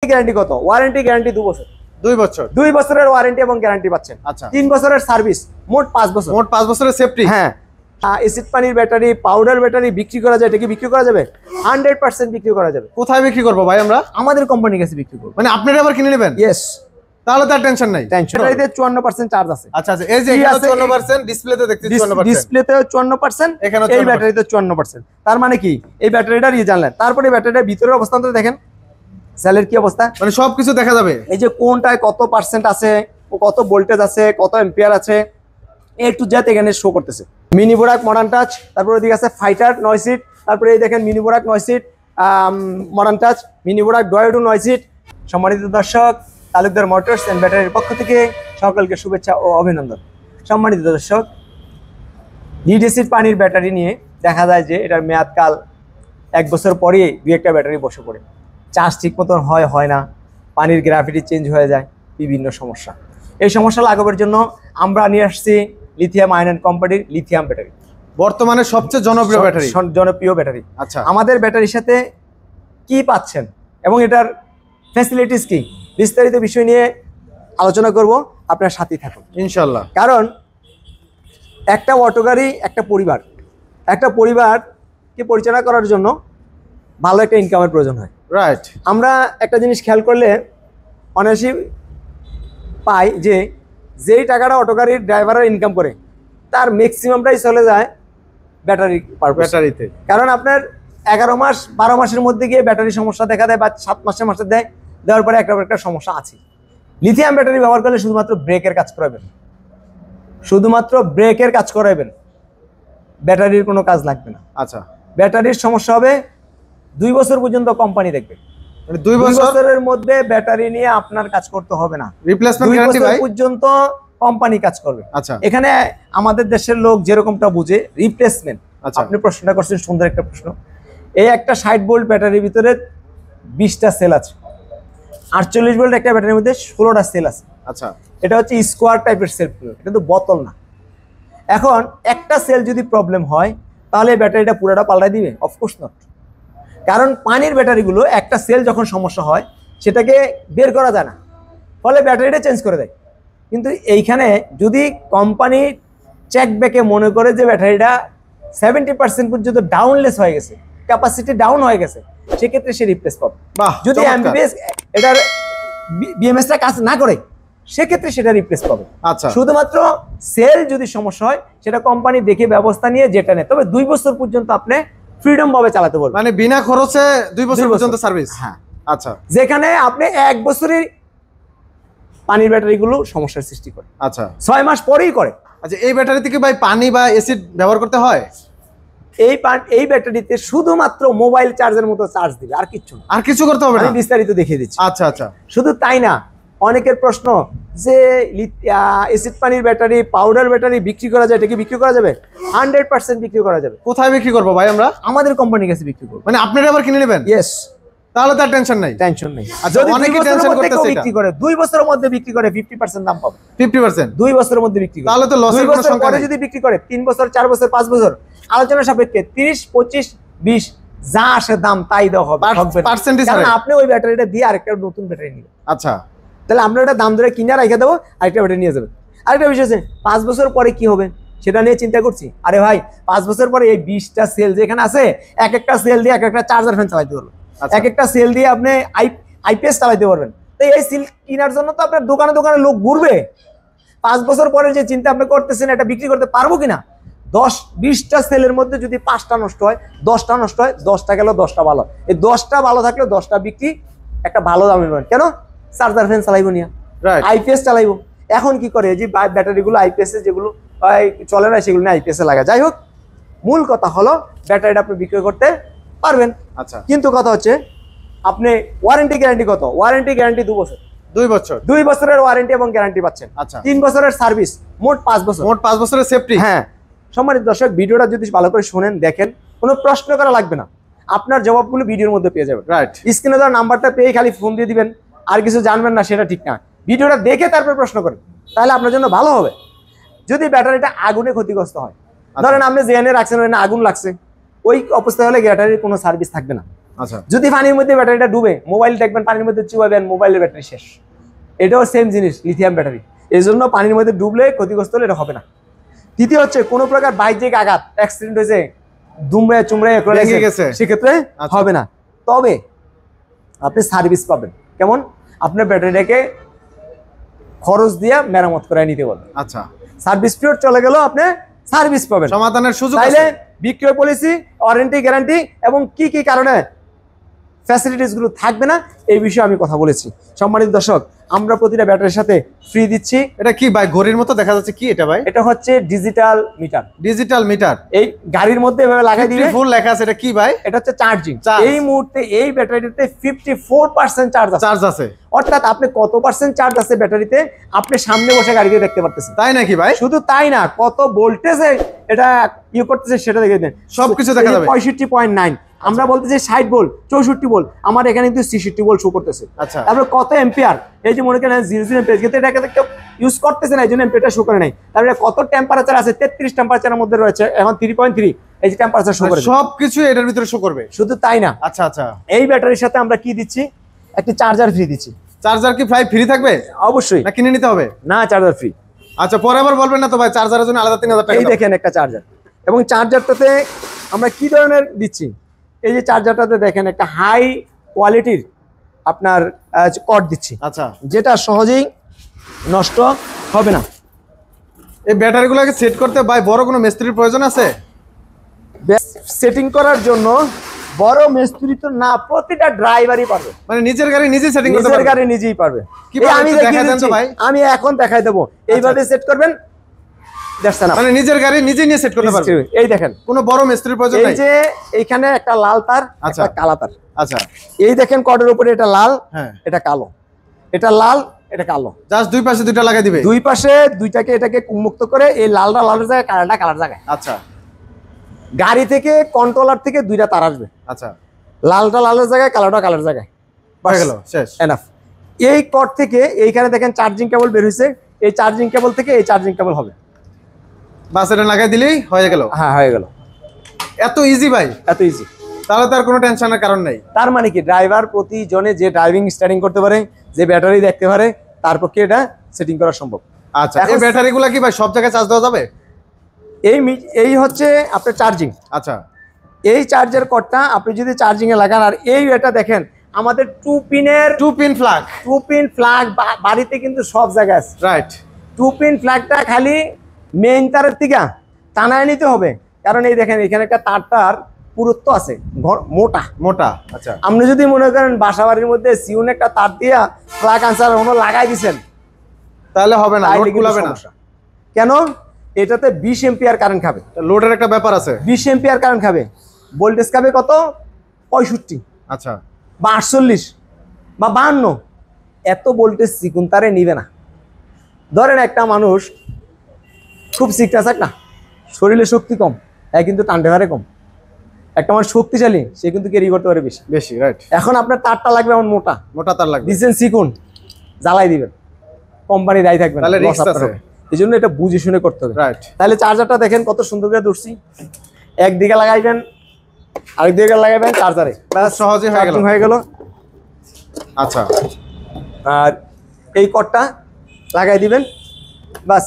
Guarantee কত? Warranty guarantee 2 বছর। 2 বছর 2 বছরের ওয়ারেন্টি এবং গ্যারান্টি পাচ্ছেন। আচ্ছা 3 বছরের সার্ভিস, মোট 5 বছর। মোট 5 বছরের সেফটি। হ্যাঁ, এসিড পানির ব্যাটারি, পাউডার ব্যাটারি বিক্রি করা যায়, এটা কি বিক্রি করা যাবে? 100% বিক্রি করা যাবে। কোথায় বিক্রি করবো ভাই আমরা? আমাদের কোম্পানির কাছে বিক্রি করব। মানে আপনারা আবার কিনে নেবেন? ইয়েস। তাহলে তার টেনশন নাই। ব্যাটারিতে 54% চার্জ আছে। আচ্ছা আচ্ছা, এই যে এখানে 54%, ডিসপ্লেতে দেখতে 54%, ডিসপ্লেতে 54%, এখানে এই ব্যাটারিতে 54%। তার মানে কি এই ব্যাটারিটার জানলেন। তারপরে ব্যাটারিটার ভিতরের অবস্থানটা দেখেন, সেলের কি অবস্থা, মানে সবকিছু দেখা যাবে। এই যে কোনটায় কত পার্সেন্ট আছে, কত ভোল্টেজ আছে, কত এম্পিয়ার আছে, একটু যেতে এখানে শো করতেছে। মিনি বোরাক মডার্ন টাচ, তারপরে ওদিকে আছে ফাইটার 9 সিট, তারপরে এই দেখেন মিনি বোরাক 9 সিট, মডার্ন টাচ, মিনি বোরাক ডয়েডু 9 সিট। সম্মানিত দর্শক, তালুকদার মোটরস এন্ড ব্যাটারির পক্ষ থেকে সকলকে শুভেচ্ছা ও অভিনন্দন। সম্মানিত দর্শক, লিড অ্যাসিড পানির ব্যাটারি নিয়ে দেখা যায় যে এটার মেয়াদকাল 1 বছর পরেই 2-1টা ব্যাটারি বসে পড়ে, চার্জ ঠিক মতন হয় না, পানির গ্রাভিটি চেঞ্জ হয়ে যায়, বিভিন্ন সমস্যা। এই সমস্যা লাঘবের জন্য আমরা নিয়ে আসছি লিথিয়াম আয়ন কোম্পানির লিথিয়াম ব্যাটারি, বর্তমানে সবচেয়ে জনপ্রিয় ব্যাটারি। জনপ্রিয় ব্যাটারি। আচ্ছা, আমাদের ব্যাটারির সাথে কি পাচ্ছেন এবং এটার ফ্যাসিলিটিস কি, বিস্তারিত বিষয় নিয়ে আলোচনা করব, আপনার সাথেই থাকুন ইনশাআল্লাহ। কারণ একটা অটো গাড়ি, একটা পরিবারকে পরিচালনা করার জন্য ভালো একটা ইনকামের প্রয়োজন হয়। রাইট। আমরা একটা জিনিস খেয়াল করলে অনায়াসই পাই যে যেই টাকাটা অটো গাড়ির ড্রাইভাররা ইনকাম করে তার ম্যাক্সিমামটাই চলে যায় ব্যাটারিতে। কারণ আপনার 11 মাস 12 মাসের মধ্যে গিয়ে ব্যাটারি সমস্যা দেখা দেয়, বা 7 মাসে দেয়, দেওয়ার পরে একটা সমস্যা আছে। লিথিয়াম ব্যাটারি ব্যবহার করলে শুধুমাত্র ব্রেকের কাজ করাবেন, ব্যাটারির কোনো কাজ লাগবে না। আচ্ছা, ব্যাটারির সমস্যা হবে 2 বছর পর্যন্ত কোম্পানি দেখবে। 2 বছরের মধ্যে ব্যাটারি নিয়ে আপনার কাজ করতে হবে না, রিপ্লেসমেন্ট গ্যারান্টি ভাই পর্যন্ত কোম্পানি কাজ করবে। আচ্ছা, এখানে আমাদের দেশের লোক যেরকমটা বুঝে রিপ্লেসমেন্ট। আপনি প্রশ্নটা করছেন, সুন্দর একটা প্রশ্ন। এই একটা 60 ভোল্ট ব্যাটারির ভিতরে 20টা সেল আছে, 48 ভোল্ট একটা ব্যাটারির মধ্যে 16টা সেল আছে। আচ্ছা, এটা হচ্ছে স্কোয়ার টাইপের সেল, এটা তো বোতল না। এখন একটা সেল যদি প্রবলেম হয় তাহলে ব্যাটারিটা পুরোটা পাল্টাই দিবে? Of course not. কারণ পানির ব্যাটারিগুলো একটা সেল যখন সমস্যা হয় সেটাকে বের করা যায় না, ফলে ব্যাটারিটা চেঞ্জ করে দেয়। কিন্তু এইখানে যদি কোম্পানি চেক ব্যাকে মনে করে যে ব্যাটারিটা 70% পর্যন্ত ডাউনলেস হয়ে গেছে, ক্যাপাসিটি ডাউন হয়ে গেছে, সেক্ষেত্রে সে রিপ্লেস পাবে। যদি এমবিবিএস এটার বিএমএসটা কাজ না করে সেক্ষেত্রে সেটা রিপ্লেস পাবে। আচ্ছা, শুধুমাত্র সেল যদি সমস্যা হয় সেটা কোম্পানি দেখে ব্যবস্থা নিয়ে যেটা নেয়, তবে 2 বছর পর্যন্ত আপনি ফ্রিডম ভাবে চালাতে পারবেন, মানে বিনা খরচে 2 বছর পর্যন্ত সার্ভিস। হ্যাঁ। আচ্ছা, যেখানে আপনি 1 বছরের পানির ব্যাটারিগুলো সমস্যার সৃষ্টি করে, আচ্ছা 6 মাস পরেই করে। আচ্ছা, এই ব্যাটারি থেকে ভাই পানি বা অ্যাসিড ব্যবহার করতে হয়? এই ব্যাটারিতে শুধুমাত্র মোবাইল চার্জের মতো চার্জ দিবে, আর কিচ্ছু না, আর কিছু করতে হবে না। আমি বিস্তারিত দেখিয়ে দিচ্ছি। আচ্ছা আচ্ছা, শুধু তাই না, অনেকের প্রশ্ন যে অ্যাসিড পানির ব্যাটারি, পাউডার ব্যাটারি বিক্রি করা যায়, এটা কি বিক্রি করা যাবে? 100% বিক্রি করা যাবে। কোথায় বিক্রি করবো ভাই আমরা? আমাদের কোম্পানির কাছে বিক্রি করব। মানে আপনারা আবার কিনে নেবেন? ইয়েস। তাহলে তার টেনশন নাই। আচ্ছা, অনেকে টেনশন করতেছে, বিক্রি করে 2 বছরের মধ্যে বিক্রি করে 50% দাম পাবে। 50% 2 বছরের মধ্যে বিক্রি করে, তাহলে তো লসের কোনো সংখ্যা নেই। যদি বিক্রি করে 3 বছর, 4 বছর, 5 বছর, আলোচনা সাপেক্ষে 30, 25, 20 যা আসে দাম তাই দেওয়া হবে। কারণ আপনি ওই ব্যাটারিটা দিয়ে আরেকটা নতুন ব্যাটারি নিবেন। আচ্ছা, তাহলে আমরা ওটা দাম ধরে কিনে রেখে দেবো, আরেকটা ব্যাটারি নিয়ে যাবেন। আরেকটা বিষয় আছে, 5 বছর পরে কি হবে সেটা নিয়ে চিন্তা করছি। আরে ভাই, 5 বছর পরে এই 20টা সেল যেখানে আছে, এক একটা সেল দিয়ে এক একটা চার্জার ফ্যান চালাইতে পারবেন, এক একটা সেল দিয়ে আপনি আইপিএস চালাইতে পারবেন। তো এই সেল কেনার জন্য তো আপনার দোকানে দোকানে লোক ঘুরবে। 5 বছর পরে যে চিন্তা আপনি করতেছেন এটা বিক্রি করতে পারবো কিনা, 10-20টা সেলের মধ্যে যদি 5টা নষ্ট হয়, 10টা নষ্ট হয়, 10টা গেল, 10টা ভালো। এই 10টা ভালো থাকলে 10টা বিক্রি, একটা ভালো দামে পাবেন। কেন? চার্জার ফ্যান চালাইবো নিয়া, আইপিএস চালাইবো। এখন কি করে, যে ব্যাটারিগুলো আইপিএস যেগুলো চলে না সেগুলো নিয়ে আইপিএস লাগায়। যাই হোক, মূল কথা হলো ব্যাটারিটা আপনি বিক্রি করতে পারবেন। আচ্ছা, কিন্তু কথা হচ্ছে আপনি ওয়ারেন্টি গ্যারান্টি কত? ওয়ারেন্টি গ্যারান্টি 2 বছর। 2 বছর 2 বছরের ওয়ারেন্টি এবং গ্যারান্টি পাচ্ছেন। আচ্ছা, 3 বছরের সার্ভিস, মোট 5 বছর। মোট 5 বছরের সেফটি। হ্যাঁ। সম্মানিত দর্শক, ভিডিওটা যদি ভালো করে শুনেন, দেখেন, কোনো প্রশ্ন করা লাগবে না, আপনার জবাবগুলো ভিডিওর মধ্যে পেয়ে যাবেন। রাইট। স্ক্রিনে দেওয়া নাম্বারটা পেয়ে খালি ফোন দিয়ে দিবেন, আর কিছু জানবেন না সেটা ঠিক না। ভিডিওটা দেখে তারপর প্রশ্ন করেন, তাহলে আপনার জন্য ভালো হবে। যদি ব্যাটারিটা আগুনে ক্ষতিগ্রস্ত হয়, ধরেন আপনি জেনে রাখছেন আগুন লাগছে, ওই অবস্থায় হলে ব্যাটারির কোনো সার্ভিস থাকবে না, আচ্ছা যদি পানির মধ্যে ব্যাটারিটা ডুবে, মোবাইল দেখবেন পানির মধ্যে চুবাবেন, মোবাইলের ব্যাটারি শেষ। এটাও সেম জিনিস, লিথিয়াম ব্যাটারি। এই জন্য পানির মধ্যে ডুবলে ক্ষতিগ্রস্ত হলে এটা হবে না। তৃতীয় হচ্ছে কোনো প্রকার বাইক আঘাত, অ্যাক্সিডেন্ট হয়েছে, দুমড়ে চুমড়ে ভেঙে গেছে, সেক্ষেত্রে হবে না। তবে আপনি সার্ভিস পাবেন। কেমন? আপনার ব্যাটারিটাকে খরচ দিয়ে মেরামত করে নিতে বলবেন। আচ্ছা, সার্ভিস পিরিয়ড চলে গেল, আপনি সার্ভিস পাবেন, সমাধানের সুযোগ তাইলে আছে। বিক্রয় পলিসি, ওয়ারেন্টি, গ্যারান্টি এবং কি কি কারণে ফ্যাসিলিটিস গুলো থাকবে না, এই বিষয়ে আমি কথা বলেছি। সম্মানিত দর্শক, আমরা প্রতিটা ব্যাটারির সাথে ফ্রি দিচ্ছি। এটা কি ভাই, ঘড়ির মতো দেখা যাচ্ছে, কি এটা ভাই? এটা হচ্ছে ডিজিটাল মিটার। ডিজিটাল মিটার, এই গাড়ির মধ্যে এভাবে লাগাই দিলে ফুল লেখা আছে। এটা কি ভাই? এটা হচ্ছে চার্জিং। Charge। এই মুহূর্তে এই ব্যাটারিতে 54% চার্জ আছে। চার্জ আছে, অর্থাৎ আপনি কত পার্সেন্ট চার্জ আছে ব্যাটারিতে আপনি সামনে বসে গাড়িতে দেখতে পারতেছেন। তাই নাকি ভাই? শুধু তাই না, কত ভোল্টেজে এটা করতেছে সেটা দেখে দেন, সবকিছু দেখা যাবে। 65.9, আমরা বলতেছি 60 ভোল্ট, 64 ভোল্ট, আমার এখানে কিন্তু 63 ভোল্ট শো করতেছে। আচ্ছা, তারপরে কত এম্পিয়ার, এই যে মনে করেন 0 এম্পিয়ার, কিন্তু এটাকে কেউ ইউজ করতেছে না, এই জন্য এম্পিয়ারটা শো করে নাই। তারপরে কত টেম্পারেচার আছে, 33 টেম্পারেচারের মধ্যে রয়েছে, এখন 3.3 এই যে টেম্পারেচার শো করে। সবকিছু এটার ভিতরে শো করবে। শুধু তাই না, আচ্ছা আচ্ছা, এই ব্যাটারির সাথে আমরা কি দিচ্ছি, একটি চার্জার ফ্রি দিচ্ছি। চার্জার কি ভাই ফ্রি থাকবে? অবশ্যই না কিনে নিতে হবে? না, চার্জার ফ্রি। আচ্ছা, পরে আবার বলবেন না তো ভাই চার্জারের জন্য আলাদা 3000 টাকা। এই দেখেন একটা চার্জার, এবং চার্জারটাতে আমরা কি ধরনের দিচ্ছি, এই যে চার্জারটাতে দেখেন একটা হাই কোয়ালিটির আপনার কর্ড দিচ্ছি, আচ্ছা, যেটা সহজেই নষ্ট হবে না। এই ব্যাটারিগুলোকে সেট করতে ভাই বড় কোনো মিস্ত্রির প্রয়োজন আছে? সেটিং করার জন্য বড় মিস্ত্রি তো না, প্রতিটা ড্রাইভারই পারবে। মানে নিজের গাড়ি নিজেই সেটিং করতে নিজের পারবে? গাড়ি নিজেই পারবে। কিভাবে আমি একটু দেখিয়ে দেখাই দেন তো দিচ্ছি, ভাই। আমি এখন দেখাই দেবো। এইভাবে সেট করবেন, দেখছেন না? মানে নিজের গাড়ি নিজে নিয়ে সেট করতে পারবে? এই দেখেন, কোনো বড় মিস্ত্রির প্রয়োজন এই নাই? যে এইখানে একটা লাল তার, আচ্ছা। একটা কালা তার। আচ্ছা, এই দেখেন কর্ডের উপরে এটা লাল, হ্যাঁ, এটা কালো, এটা লাল, এটা কালো। জাস্ট দুই পাশে দুইটা লাগাই দিবে? দুই পাশে দুইটাকে এটাকে মুক্ত করে এই লালটা লালের জায়গায়, কালারটা কালার জায়গায়। আচ্ছা গাড়ি থেকে কন্ট্রোলার থেকে দুইটা তার আসবে, আচ্ছা, লালটা লালের জায়গায়, কালোটা কালার জায়গায়। হয়ে গেল, শেষ। এনাফ। এই কর্ড থেকে এইখানে দেখেন চার্জিং কেবল বের হয়েছে, এই চার্জিং কেবল থেকে এই চার্জিং কেবল হবে। বাস এটা লাগাই দিলেই হয়ে গেল। হ্যাঁ, হয়ে গেল। এত ইজি ভাই? এত ইজি। তাহলে তার কোনো টেনশনের কারণ নেই। তার মানে কি, ড্রাইভার প্রতিজনে যে ড্রাইভিং স্টার্টিং করতে পারে, যে ব্যাটারি দেখতে পারে, তার পক্ষে এটা সেটিং করা সম্ভব। আচ্ছা, এই ব্যাটারিগুলো কি ভাই সব জায়গায় চার্জ দেওয়া যাবে? এই হচ্ছে আপনার চার্জিং। আচ্ছা, এই চার্জার কর্ডটা আপনি যদি চার্জিং এ লাগান, আর এই এটা দেখেন আমাদের 2 পিন ফ্ল্যাগ বাড়িতে কিন্তু সব জায়গায় আছে। রাইট। 2 পিন ফ্ল্যাগটা খালি মেইন তারের থেকে টানায় নিতে হবে, কারণ এই দেখেন এখানে একটা তারটার পুরুত্ব আছে, মোটা মোটা। আচ্ছা, আপনি যদি মনে করেন বাসা বাড়ির মধ্যে সিউন একটা তার দিয়া ফ্ল্যাগ আনসার হলো লাগাই দিচ্ছেন, তাহলে হবে না, তাইলে লোড কিন্তু কুলাবে না। সমস্যা। কেন? এটাতে 20 এম্পিয়ার কারেন্ট খাবে, লোডের একটা ব্যাপার আছে। 20 এম্পিয়ার কারেন্ট খাবে, ভোল্টেজ খাবে কত? 65 আচ্ছা, বা 48 বা 52। এত ভোল্টেজ চিকুন তারে নিবে না। ধরেন একটা মানুষ খুব সিকটা থাক না, শরীরে শক্তি কম, কিন্তু টানতে পারে কম। একটা মানুষ শক্তিশালী, সে কিন্তু ক্যারি করতে পারে বেশি বেশি। রাইট। এখন আপনার তারটা লাগবে এমন মোটা, মোটা তার লাগবে, দিচ্ছেন চিকুন, জ্বালাই দিবেন, কোম্পানি দায়ী থাকবে না, তাহলে loss রিস্ক আপনার আছে। হবে। এই জন্য এটা বুঝে শুনে করতে হবে। রাইট। তাহলে চার্জারটা দেখেন কত সুন্দর করে ধরছি, একদিকে লাগাইবেন, আরেকদিকে লাগাইবেন, চার্জারে সহজে হয়ে গেল। আচ্ছা, আর এই কর্ডটা লাগাই দিবেন, বাস।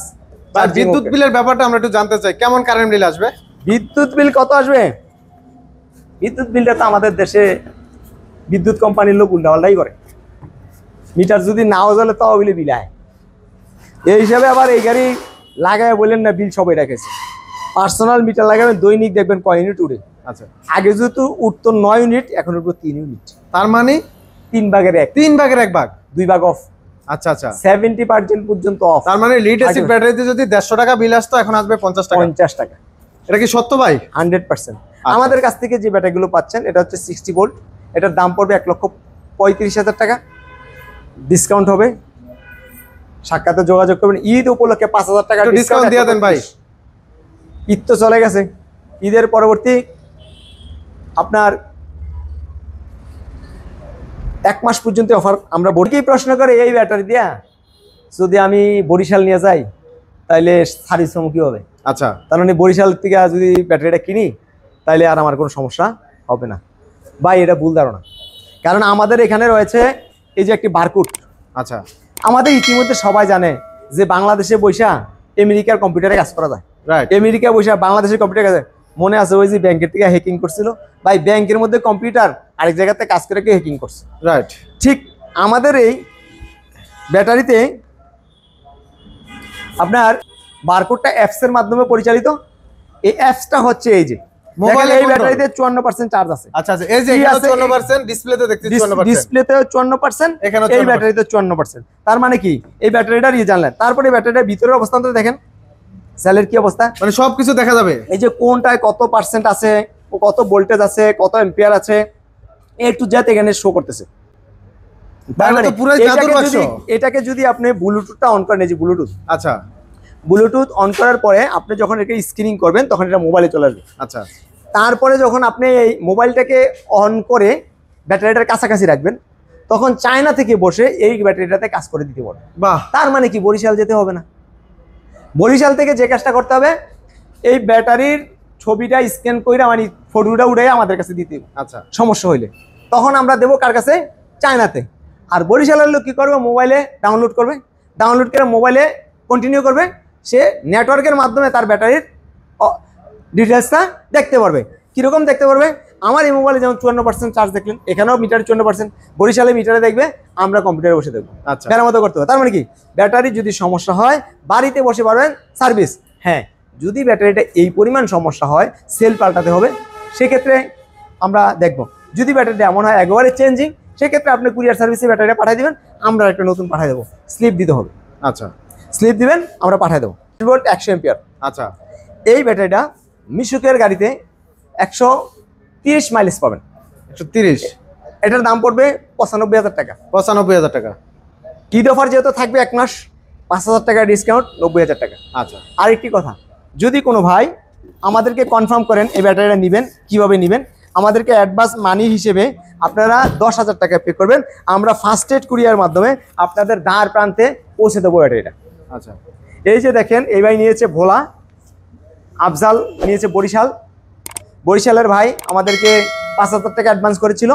আর বিদ্যুৎ বিলের ব্যাপারটা আমরা একটু জানতে চাই, কেমন কারেন্ট বিল আসবে? বিদ্যুৎ বিল কত আসবে? বিদ্যুৎ বিলটা তো আমাদের দেশে বিদ্যুৎ কোম্পানির লোক উল্টাপাল্টাই করে, মিটার যদি নাও জ্বলে তাও বিলে বিল আয়। এই হিসাবে আবার এই গাড়ি লাগায় বলেন না বিল সবাই রেখেছে। পার্সোনাল মিটার লাগাবেন, দৈনিক দেখবেন কয় ইউনিট উঠে। আচ্ছা, আগে যেহেতু উঠতো 9 ইউনিট, এখন উঠবো 3 ইউনিট। তার মানে 3 ভাগের 1, 3 ভাগের 1 ভাগ, 2 ভাগ অফ। আচ্ছা আচ্ছা, 70% পর্যন্ত অফ। তার মানে লিড অ্যাসিড ব্যাটারিতে যদি 150 টাকা বিল আসতো, এখন আসবে 50 টাকা। 50 টাকা। এটা কি সত্য ভাই? 100%। আমাদের কাছ থেকে যে ব্যাটারিগুলো পাচ্ছেন, এটা হচ্ছে 60 ভোল্ট, এটার দাম পড়বে 1,35,000 টাকা, ডিসকাউন্ট হবে। সাক্ষাতে যোগাযোগ করবেন। ঈদ উপলক্ষে 5,000 টাকা ডিসকাউন্ট দিয়ে দেন ভাই। ঈদ তো চলে গেছে, ঈদের পরবর্তী আপনার 1 মাস পর্যন্ত অফার আমরা বড়কেই প্রশ্ন করে, এই ব্যাটারি দিয়া যদি আমি বরিশাল নিয়ে যাই তাহলে সার্ভিস কি হবে? আচ্ছা, তার মানে বরিশাল থেকে যদি ব্যাটারিটা কিনি তাহলে আর আমার কোনো সমস্যা হবে না। ভাই এটা ভুল ধারণা, কারণ আমাদের এখানে রয়েছে এই যে একটি বারকোড। আচ্ছা, আমাদের ইতিমধ্যে সবাই জানে যে বাংলাদেশে বৈশা আমেরিকার কম্পিউটারে কাজ করা যায়, রাইট। আমেরিকা বৈশা বাংলাদেশের কম্পিউটারে কাজ, মনে আছে ওই যে ব্যাংকের থেকে হ্যাকিং করছিল ভাই, ব্যাংকের মধ্যে কম্পিউটার আরেক জায়গাতে কাজ করে কেউ হ্যাকিং করছে, রাইট। ঠিক আমাদের এই ব্যাটারিতে আপনার বারকোডটা অ্যাপস এর মাধ্যমে পরিচালিত। এই অ্যাপসটা হচ্ছে এই যে মোবাইলে এই ব্যাটারিতে 54% চার্জ আছে। আচ্ছা আচ্ছা, এই যে কি এখানে আছে? 54% ডিসপ্লেতে দেখতে 54%, ডিসপ্লেতে 54%, এখানে এই ব্যাটারিতে 54%। তার মানে কি এই ব্যাটারিটার জানলেন। তারপরে ব্যাটারিটার ভিতরের অবস্থানটা দেখেন, সেলের কি অবস্থা, মানে সবকিছু দেখা যাবে। এই যে কোনটায় কত পার্সেন্ট আছে, কত ভোল্টেজ আছে, কত এম্পিয়ার আছে, একটু যাতে এখানে শো করতেছে। তাহলে তো পুরো জাদুর বাক্স। এটাকে যদি আপনি ব্লুটুথটা অন করেন, এই যে ব্লুটুথ, আচ্ছা, ব্লুটুথ অন করার পরে আপনি যখন এটা স্ক্রিনিং করবেন তখন এটা মোবাইলে চলে আসবে। আচ্ছা, তারপরে যখন আপনি এই মোবাইলটাকে অন করে ব্যাটারিটার কাছাকাছি রাখবেন, তখন চায়না থেকে বসে এই ব্যাটারিটাতে কাজ করে দিতে পারবে। বাহ। তার মানে কি বরিশাল যেতে হবে না, বরিশাল থেকে যে কাজটা করতে হবে এই ব্যাটারির ছবিটা স্ক্যান করে মানে ফটোটা উঠে আমাদের কাছে দিতে হবে। আচ্ছা, সমস্যা হইলে তখন আমরা দেবো কার কাছে, চায়নাতে। আর বরিশালের লোক কী করবে, মোবাইলে ডাউনলোড করবে, ডাউনলোড করে মোবাইলে কন্টিনিউ করবে, সে নেটওয়ার্কের মাধ্যমে তার ব্যাটারির ডিটেলসটা দেখতে পারবে। কীরকম দেখতে পারবে, আমার এই মোবাইলে যেমন 54% চার্জ দেখলেন, এখানেও মিটারে 54%, বরিশালে মিটারে দেখবে, আমরা কম্পিউটারে বসে দেখবো, আচ্ছা। মেরামত করতে হবে। তার মানে কি ব্যাটারি যদি সমস্যা হয় বাড়িতে বসে পারবেন সার্ভিস। হ্যাঁ, যদি ব্যাটারিটা এই পরিমাণ সমস্যা হয় সেল পাল্টাতে হবে, সেক্ষেত্রে আমরা দেখব। যদি ব্যাটারিটা এমন হয় একেবারে চেঞ্জিং, সেক্ষেত্রে আপনি কুরিয়ার সার্ভিসে ব্যাটারিটা পাঠিয়ে দেবেন, আমরা একটা নতুন পাঠিয়ে দেবো, স্লিপ দিতে হবে। আচ্ছা, স্লিপ দিবেন, আমরা পাঠিয়ে দেবো। 100 এম্পিয়ার। আচ্ছা, এই ব্যাটারিটা মিশুকের গাড়িতে 130 মাইলেজ পাবেন। 130, এটার দাম পড়বে 95,000 টাকা। 95,000 টাকা। ঈদ অফার যেহেতু থাকবে 1 মাস, 5,000 টাকা ডিসকাউন্ট, 90,000 টাকা। আচ্ছা, আরেকটি কথা, যদি কোনো ভাই আমাদেরকে কনফার্ম করেন এই ব্যাটারিটা নেবেন, কিভাবে নেবেন, আমাদেরকে অ্যাডভান্স মানি হিসেবে আপনারা 10,000 টাকা পে করবেন, আমরা ফার্স্ট এড কুরিয়ার মাধ্যমে আপনাদের দ্বার প্রান্তে পৌঁছে দেবো ব্যাটারিটা। আচ্ছা, এই যে দেখেন, এই ভাই নিয়েছে ভোলা, আফজাল নিয়েছে বরিশাল। বরিশালের ভাই আমাদেরকে 5,000 টাকা অ্যাডভান্স করেছিল,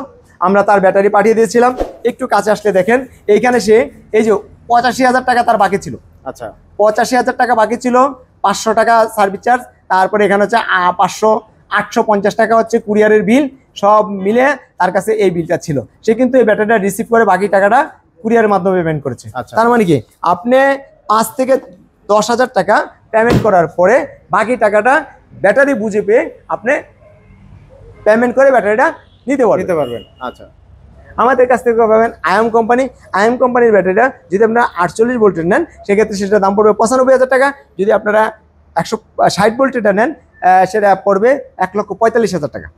আমরা তার ব্যাটারি পাঠিয়ে দিয়েছিলাম। একটু কাছে আসলে দেখেন, এইখানে সে এই যে 85,000 টাকা তার বাকি ছিল। আচ্ছা, 85,000 টাকা বাকি ছিল, 500 টাকা সার্ভিস চার্জ, তারপরে এখানে হচ্ছে 850 টাকা হচ্ছে কুরিয়ারের বিল, সব মিলে তার কাছে এই বিলটা ছিল। সে কিন্তু এই ব্যাটারিটা রিসিভ করে বাকি টাকাটা কুরিয়ারের মাধ্যমে পেমেন্ট করেছে। আচ্ছা। তার মানে কি আপনি 5 থেকে 10,000 টাকা পেমেন্ট করার পরে বাকি টাকাটা ব্যাটারি বুঝে পেয়ে আপনি পেমেন্ট করে ব্যাটারিটা নিতে পারবেন। আচ্ছা, আমাদের কাছ থেকে পাবেন আইএম কোম্পানি। আইএম কোম্পানির ব্যাটারিটা যদি আপনারা 48 ভোল্টের নেন, সেক্ষেত্রে সেটার দাম পড়বে 95,000 টাকা। যদি আপনারা 160 ভোল্টেরটা নেন, সেটা পড়বে 1,45,000 টাকা।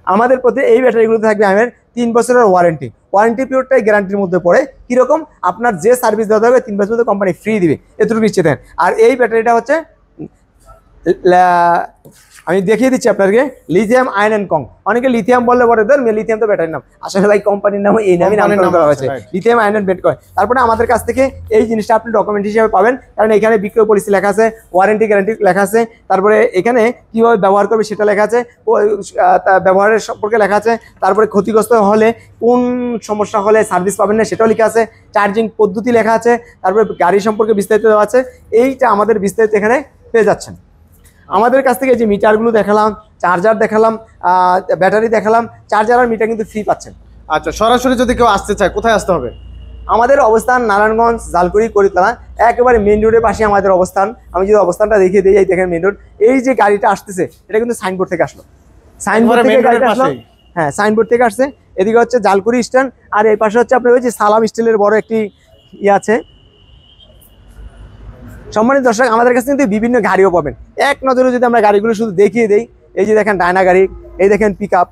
আমাদের প্রতি এই ব্যাটারিগুলোতে থাকবে আইএমের 3 বছরের ওয়ারেন্টি। ওয়ারেন্টি পিরিয়ডটাই গ্যারান্টির মধ্যে পড়ে। কীরকম, আপনার যে সার্ভিস দেওয়া হবে 3 বছর মধ্যে কোম্পানি ফ্রি দিবে, এতটুকু নিশ্চিত দেন। আর এই ব্যাটারিটা হচ্ছে আমি দেখিয়ে দিচ্ছি আপনাদেরকে, লিথিয়াম আয়ন অ্যান্ড কং। অনেকে লিথিয়াম বললে পরে ধর লিথিয়াম তো ব্যাটারির নাম, আসলে ভাই কোম্পানির নাম এই নামই নামকরণ করা হয়েছে, লিথিয়াম আয়ন অ্যান্ড বেটকয়েন। তারপরে আমাদের কাছ থেকে এই জিনিসটা আপনি ডকুমেন্ট হিসেবে পাবেন, কারণ এখানে বিক্রয় পলিসি লেখা আছে, ওয়ারেন্টি গ্যারান্টি লেখা আছে, তারপরে এখানে কীভাবে ব্যবহার করবে সেটা লেখা আছে, ব্যবহারের সম্পর্কে লেখা আছে, তারপরে ক্ষতিগ্রস্ত হলে কোন সমস্যা হলে সার্ভিস পাবেন না সেটাও লেখা আছে, চার্জিং পদ্ধতি লেখা আছে, তারপরে গাড়ি সম্পর্কে বিস্তারিত দেওয়া আছে। এইটা আমাদের বিস্তারিত এখানে পেয়ে যাচ্ছেন। আমাদের কাছ থেকে যে মিটারগুলো দেখালাম, চার্জার দেখালাম, ব্যাটারি দেখালাম, চার্জার আর মিটার কিন্তু ফ্রি পাচ্ছেন। আচ্ছা, সরাসরি যদি কেউ আসতে চায় কোথায় আসতে হবে? আমাদের অবস্থান নারায়ণগঞ্জ, জালকুড়ি, করিতলা, একেবারে মেন রোডের পাশে আমাদের অবস্থান। আমি যদি অবস্থানটা দেখিয়ে দিই, এই দেখেন মেন রোড। এই যে গাড়িটা আসতেছে এটা কিন্তু সাইনবোর্ড থেকে আসলো, সাইনবোর্ড থেকে গাড়িটা আসলো। হ্যাঁ, সাইনবোর্ড থেকে আসছে। এদিকে হচ্ছে জালকুড়ি স্ট্যান্ড, আর এই পাশে হচ্ছে আপনার ওই যে সালাম স্টিলের বড় একটি ইয়ে আছে। সম্মানিত দর্শক, আমাদের কাছে কিন্তু বিভিন্ন গাড়িও পাবেন। এক নজরে যদি আমরা গাড়িগুলো শুধু দেখিয়ে দেই, এই যে দেখেন ডায়না গাড়ি, এই দেখেন পিক আপ,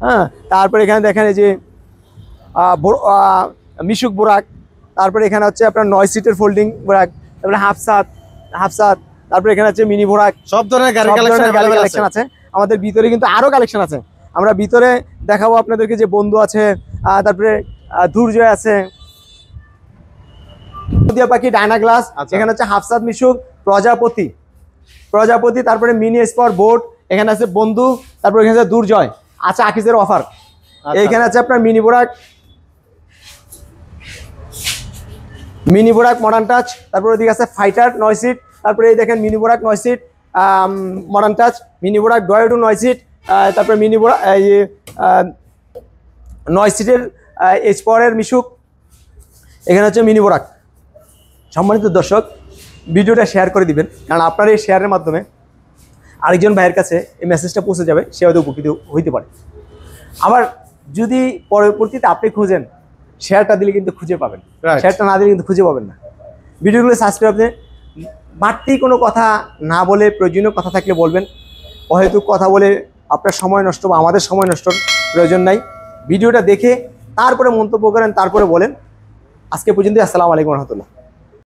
হ্যাঁ, তারপরে এখানে দেখেন এই যে মিশুক বোরাক, তারপরে এখানে হচ্ছে আপনার 9 সিটের ফোল্ডিং বোরাক, তারপরে হাফসাত, তারপরে এখানে হচ্ছে মিনি বোরাক, সব ধরনের গাড়ি কালেকশন আছে। আমাদের ভিতরে কিন্তু আরো কালেকশন আছে, আমরা ভিতরে দেখাবো আপনাদেরকে। যে বন্ধু আছে, তারপরে দুর্জয় আছে, পাখি, ডায়না গ্লাস, এখানে হচ্ছে হাফসাত, মিশুক, প্রজাপতি, তারপরে মিনি স্পট বোর্ড, এখানে আছে বন্ধু, তারপরে এখানে আছে দুর্জয়। আচ্ছা আকিজের অফার আচ্ছা। এইখানে আছে আপনার মিনি বোরাক মডার্ন টাচ, তারপরে ওদিকে আছে ফাইটার 9 সিট, তারপরে এই দেখেন মিনি বোরাক 9 সিট মডার্ন টাচ, মিনি বোরাক ডয়েডু 9 সিট, তারপরে মিনি বোরাক 9 সিটের এইচ পাওয়ারের মিশুক। এখানে হচ্ছে মিনি বোরাক। সম্মানিত দর্শক, ভিডিওটা শেয়ার করে দিবেন, কারণ আপনার এই শেয়ারের মাধ্যমে আরেকজন ভাইয়ের কাছে এই মেসেজটা পৌঁছে যাবে, সে হয়তো উপকৃত হইতে পারে। আবার যদি পরবর্তীতে আপনি খুঁজেন, শেয়ারটা দিলে কিন্তু খুঁজে পাবেন, Right. শেয়ারটা না দিলে কিন্তু খুঁজে পাবেন না। ভিডিওগুলো সাবস্ক্রাইব আপনি বাড়তি কোনো কথা না বলে প্রয়োজনীয় কথা থাকলে বলবেন, হয়তো কথা বলে আপনার সময় নষ্ট বা আমাদের সময় নষ্ট প্রয়োজন নাই। ভিডিওটা দেখে তারপরে মন্তব্য করেন, তারপরে বলেন। আজকে পর্যন্ত আসসালামু আলাইকুম রহমতুল্লাহ।